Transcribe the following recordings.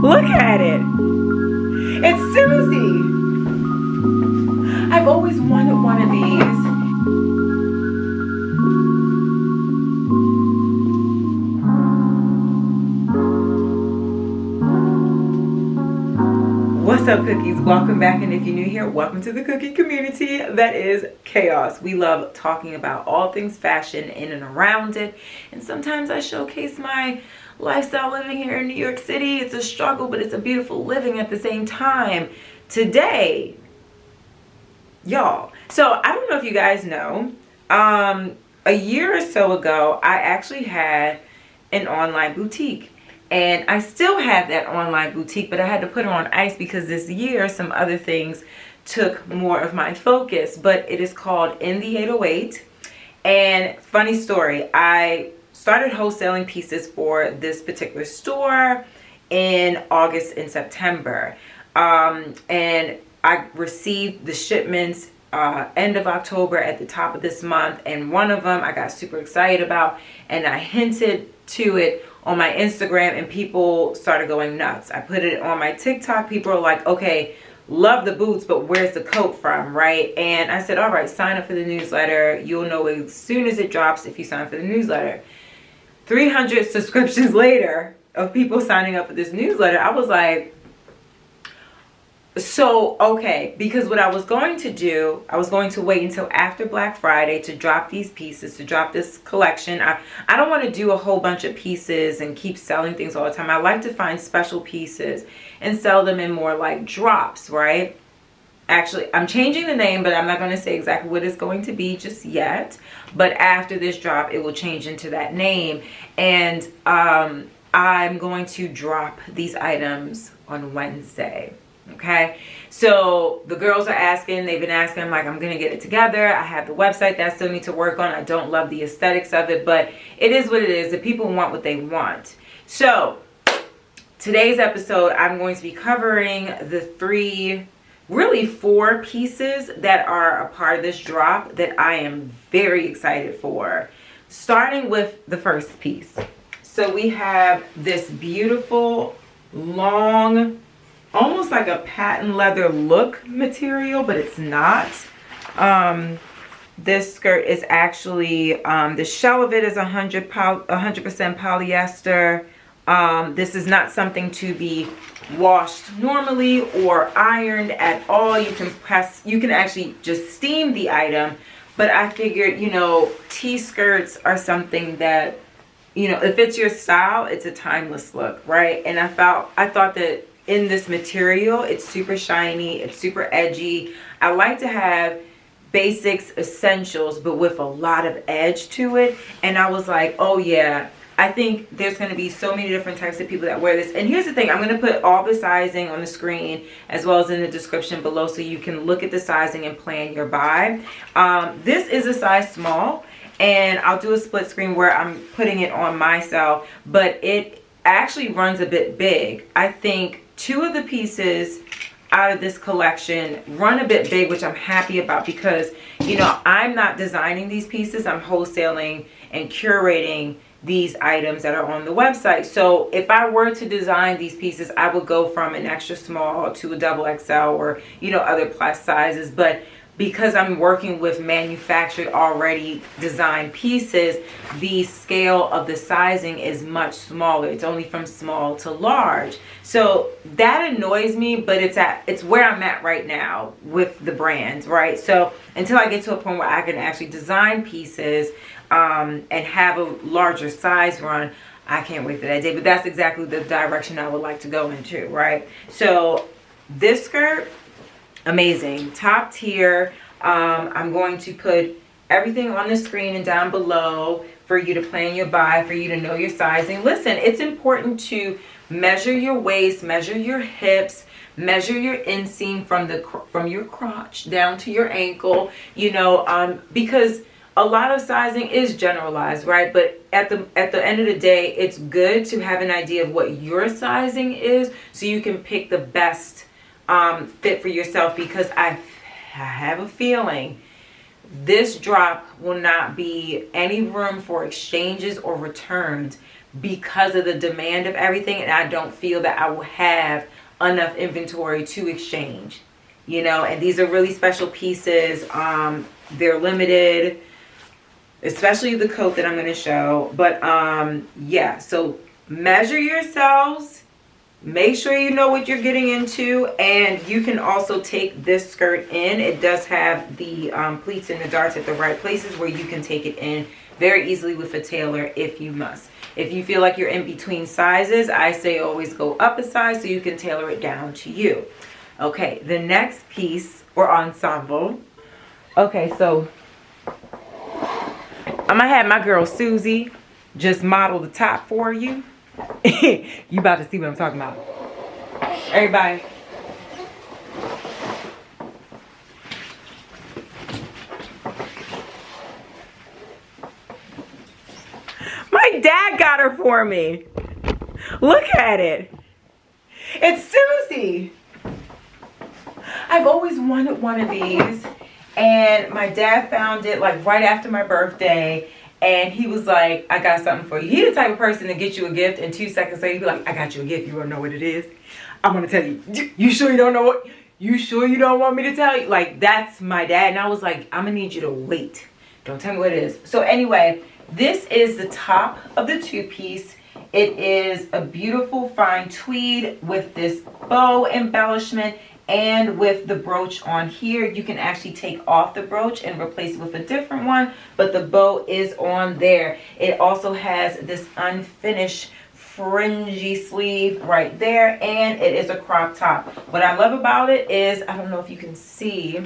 Look at it. It's Susie. I've always wanted one of these. What's up, cookies? Welcome back, and if you're new here, welcome to the cookie community that is chaos. We love talking about all things fashion in and around it, and sometimes I showcase my lifestyle living here in New York City. It's a struggle, but it's a beautiful living at the same time. Today, y'all, so I don't know if you guys know, a year or so ago, I actually had an online boutique. And I still have that online boutique, but I had to put it on ice because this year some other things took more of my focus. But it is called In the 808. And funny story, I started wholesaling pieces for this particular store in August and September. And I received the shipments end of October at the top of this month. And one of them I got super excited about, and I hinted to it on my Instagram, and people started going nuts. I put it on my TikTok. People are like, okay, love the boots, but where's the coat from, right? And I said, all right, sign up for the newsletter. You'll know as soon as it drops if you sign up for the newsletter. 300 subscriptions later of people signing up for this newsletter, I was like, so, okay, because what I was going to do, I was going to wait until after Black Friday to drop these pieces, to drop this collection. I don't want to do a whole bunch of pieces and keep selling things all the time. I like to find special pieces and sell them in more like drops, right? Actually, I'm changing the name, but I'm not going to say exactly what it's going to be just yet. But after this drop, it will change into that name. And I'm going to drop these items on Wednesday. Okay, so the girls are asking, they've been asking, I'm like, I'm gonna get it together. I have the website that I still need to work on. I don't love the aesthetics of it, but it is what it is. The people want what they want. So today's episode, I'm going to be covering the four pieces that are a part of this drop that I am very excited for. Starting with the first piece. So we have this beautiful long, almost like a patent leather look material, but it's not. This skirt is actually, the shell of it is 100% polyester. This is not something to be washed normally or ironed at all. You can actually just steam the item. But I figured, you know, T-skirts are something that, you know, if it's your style, it's a timeless look, right? And I thought that in this material, it's super shiny, it's super edgy. I like to have basics, essentials, but with a lot of edge to it. And I was like, oh yeah, I think there's going to be so many different types of people that wear this. And here's the thing, I'm going to put all the sizing on the screen as well as in the description below so you can look at the sizing and plan your buy. This is a size small, and I'll do a split screen where I'm putting it on myself, but it actually runs a bit big. I think two of the pieces out of this collection run a bit big, which I'm happy about because, you know, I'm not designing these pieces. I'm wholesaling and curating these items that are on the website. So if I were to design these pieces, I would go from an extra small to a double XL or, you know, other plus sizes. But because I'm working with manufactured already designed pieces, the scale of the sizing is much smaller. It's only from small to large. So that annoys me, but it's where I'm at right now with the brand, right? So until I get to a point where I can actually design pieces and have a larger size run, I can't wait for that day. But that's exactly the direction I would like to go into, right? So this skirt, amazing, top tier. I'm going to put everything on the screen and down below for you to plan your buy, for you to know your sizing. Listen, it's important to measure your waist, measure your hips, measure your inseam from your crotch down to your ankle, you know, because a lot of sizing is generalized, right? But at the end of the day, it's good to have an idea of what your sizing is so you can pick the best fit for yourself, because I have a feeling this drop will not be any room for exchanges or returns because of the demand of everything, and I don't feel that I will have enough inventory to exchange, you know. And these are really special pieces. They're limited, especially the coat that I'm going to show. But yeah, so measure yourselves, make sure you know what you're getting into, and you can also take this skirt in. It does have the pleats and the darts at the right places where you can take it in very easily with a tailor if you must. If you feel like you're in between sizes, I say always go up a size so you can tailor it down to you. Okay, the next piece or ensemble. Okay, so I'm gonna have my girl Susie just model the top for you. You about to see what I'm talking about. Everybody. My dad got her for me. Look at it. It's Susie. I've always wanted one of these, and my dad found it like right after my birthday, and he was like, I got something for you. He's the type of person to get you a gift and 2 seconds later he'd be like, I got you a gift. You want to know what it is? I'm going to tell you. You sure you don't know what? You sure you don't want me to tell you? Like, that's my dad. And I was like, I'm going to need you to wait. Don't tell me what it is. So anyway, this is the top of the two-piece. It is a beautiful fine tweed with this bow embellishment and with the brooch on here. You can actually take off the brooch and replace it with a different one, but the bow is on there. It also has this unfinished fringy sleeve right there, and it is a crop top. What I love about it is, I don't know if you can see,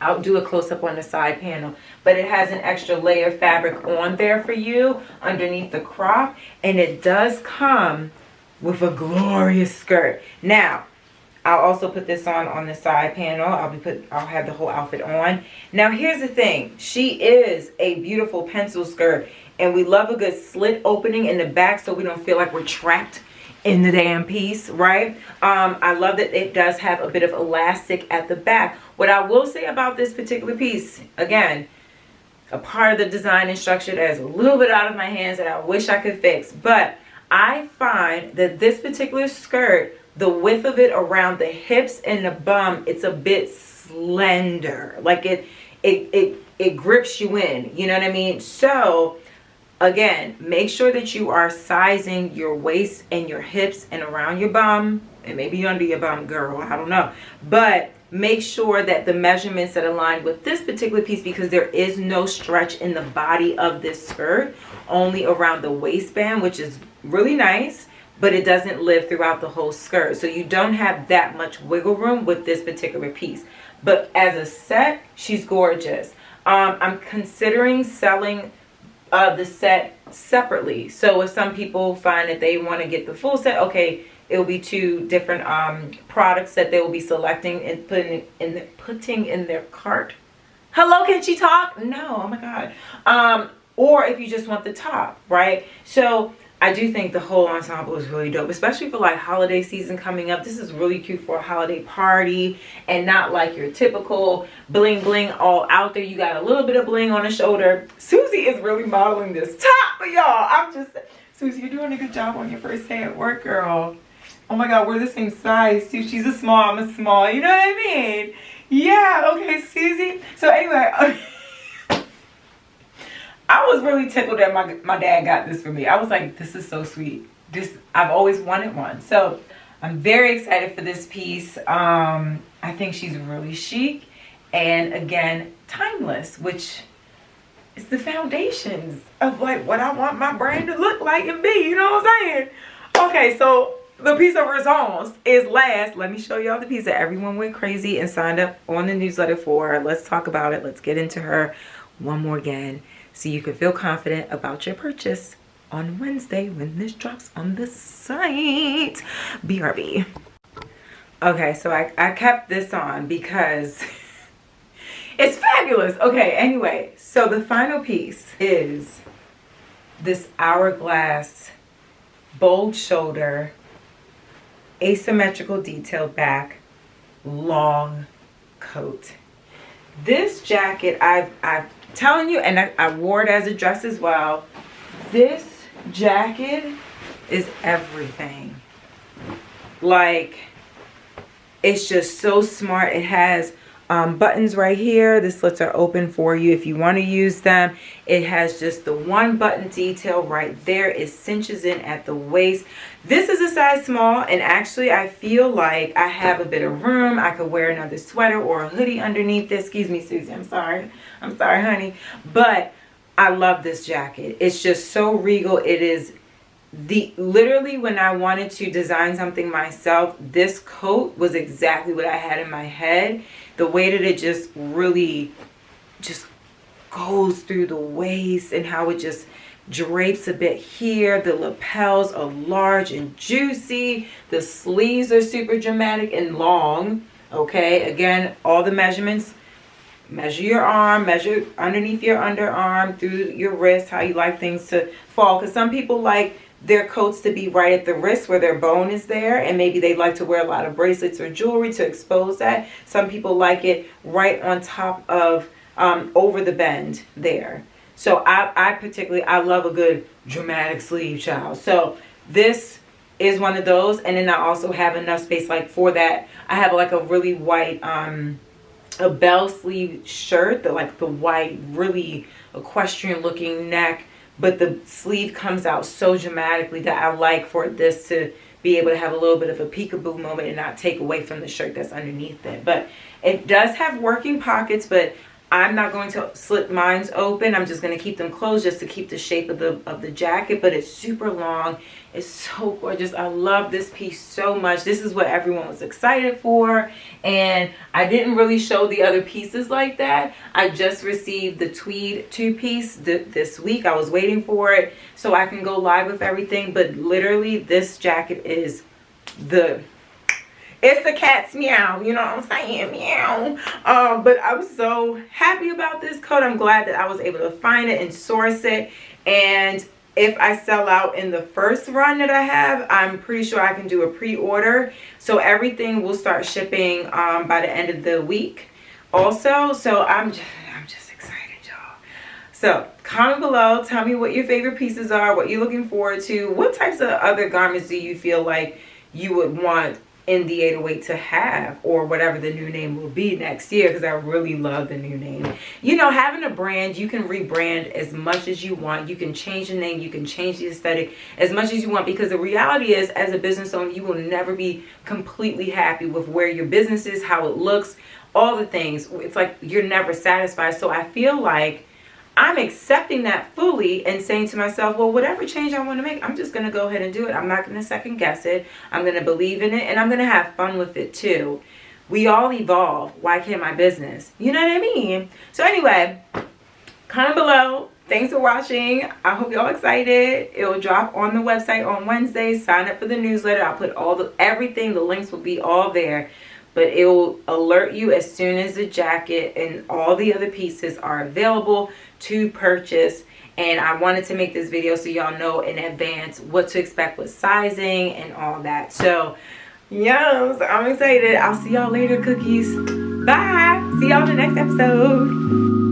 I'll do a close-up on the side panel, but it has an extra layer of fabric on there for you underneath the crop, and it does come with a glorious skirt. Now, I'll also put this on the side panel. I'll have the whole outfit on. Now, here's the thing. She is a beautiful pencil skirt, and we love a good slit opening in the back so we don't feel like we're trapped in the damn piece, right? I love that it does have a bit of elastic at the back. What I will say about this particular piece, again, a part of the design and structure that is a little bit out of my hands that I wish I could fix, but I find that this particular skirt, the width of it around the hips and the bum, it's a bit slender. Like it grips you in, you know what I mean? So again, make sure that you are sizing your waist and your hips and around your bum, and maybe under your bum, girl, I don't know. But make sure that the measurements that align with this particular piece, because there is no stretch in the body of this skirt, only around the waistband, which is really nice, but it doesn't live throughout the whole skirt. So you don't have that much wiggle room with this particular piece. But as a set, she's gorgeous. I'm considering selling the set separately. So if some people find that they want to get the full set, okay, it will be 2 different products that they will be selecting and putting in their cart. Hello, can she talk? No, oh my God. Or if you just want the top, right? So I do think the whole ensemble is really dope, especially for like holiday season coming up. This is really cute for a holiday party and not like your typical bling bling all out there. You got a little bit of bling on the shoulder. Susie is really modeling this top for y'all. I'm just, Susie, you're doing a good job on your first day at work, girl. Oh my God, we're the same size too. She's a small, I'm a small, you know what I mean? Yeah, okay, Susie. So anyway, I was really tickled that my dad got this for me. I was like, this is so sweet. I've always wanted one. So I'm very excited for this piece. I think she's really chic and again, timeless, which is the foundations of like what I want my brand to look like and be, you know what I'm saying? Okay, so the piece of response is last. Let me show y'all the piece that everyone went crazy and signed up on the newsletter for. Let's talk about it. Let's get into her one more again, so you can feel confident about your purchase on Wednesday when this drops on the site. BRB. Okay, so I kept this on because it's fabulous. Okay, anyway, so the final piece is this hourglass, bold shoulder, asymmetrical detail back, long coat. This jacket, I'm telling you, and I wore it as a dress as well. This jacket is everything. Like, it's just so smart. It has buttons right here. The slits are open for you if you want to use them. It has just the one button detail right there. It cinches in at the waist. This is a size small, and actually I feel like I have a bit of room. I could wear another sweater or a hoodie underneath this. Excuse me, Susie, I'm sorry, honey, but I love this jacket. It's just so regal. It is literally, when I wanted to design something myself, this coat was exactly what I had in my head. The way that it just really just goes through the waist and how it just drapes a bit here. The lapels are large and juicy. The sleeves are super dramatic and long. Okay, again, all the measurements. Measure your arm, measure underneath your underarm, through your wrist, how you like things to fall. Because some people like their coats to be right at the wrist where their bone is there, and maybe they like to wear a lot of bracelets or jewelry to expose that. Some people like it right on top of over the bend there. So I particularly, I love a good dramatic sleeve, child. So this is one of those. And then I also have enough space like for that. I have like a really white a bell sleeve shirt, that like the white really equestrian looking neck, but the sleeve comes out so dramatically that I like for this to be able to have a little bit of a peekaboo moment and not take away from the shirt that's underneath it. But it does have working pockets, but I'm not going to slit mine open. I'm just going to keep them closed just to keep the shape of the jacket. But it's super long. It's so gorgeous. I love this piece so much. This is what everyone was excited for. And I didn't really show the other pieces like that. I just received the tweed 2-piece this week. I was waiting for it so I can go live with everything. But literally, this jacket is it's the cat's meow, you know what I'm saying? Meow. But I was so happy about this coat. I'm glad that I was able to find it and source it. And if I sell out in the first run that I have, I'm pretty sure I can do a pre-order. So everything will start shipping by the end of the week also. So I'm just excited, y'all. So comment below. Tell me what your favorite pieces are, what you're looking forward to. What types of other garments do you feel like you would want in the 808 to have, or whatever the new name will be next year, because I really love the new name. You know, having a brand, you can rebrand as much as you want. You can change the name, you can change the aesthetic as much as you want, because the reality is, as a business owner, you will never be completely happy with where your business is, how it looks, all the things. It's like you're never satisfied. So I feel like I'm accepting that fully and saying to myself, well, whatever change I want to make, I'm just going to go ahead and do it. I'm not going to second guess it. I'm going to believe in it, and I'm going to have fun with it too. We all evolve. Why can't my business? You know what I mean? So anyway, comment below. Thanks for watching. I hope y'all excited. It will drop on the website on Wednesday. Sign up for the newsletter. I'll put everything. The links will be all there. But it will alert you as soon as the jacket and all the other pieces are available to purchase. And I wanted to make this video so y'all know in advance what to expect with sizing and all that. So, yes, I'm excited. I'll see y'all later, cookies. Bye. See y'all in the next episode.